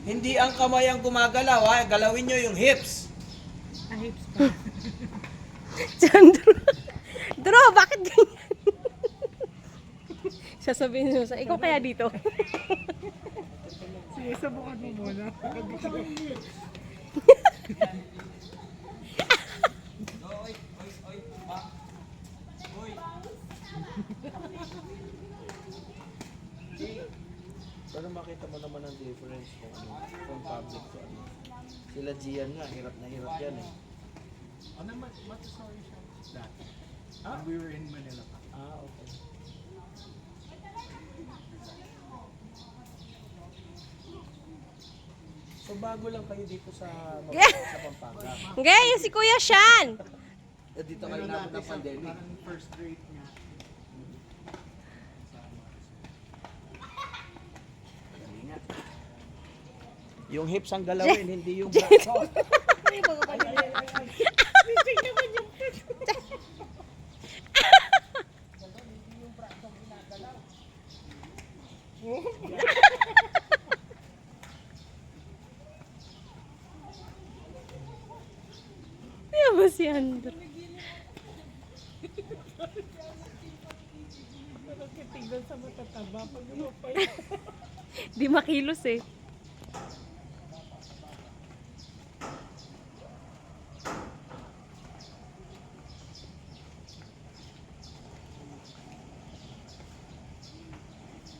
Hindi ang kamay ang gumagalaw, ha? Galawin nyo yung hips. Hips pa. Sandro. Dro, bakit ganyan? Sasabihin mo sa, ikaw kaya dito? Sige, sabukan mo muna. Pero makita mo naman ang difference kung ano, kung public to ano. Sila Gian nga, hirap na hirap yan eh. Ano, Montessori siya dati. When we were in Manila pa. Ah, okay. So bago lang kayo dito sa sa Pampanga. Okay, yung si Kuya Shan. Eh, dito kayo namin ng pandemic. Parang first grade niya. Yung hips ang galawin, hindi yung braso. Ano ba si Andrew? Tignan sa matataba pag lumapay. Di makilos eh.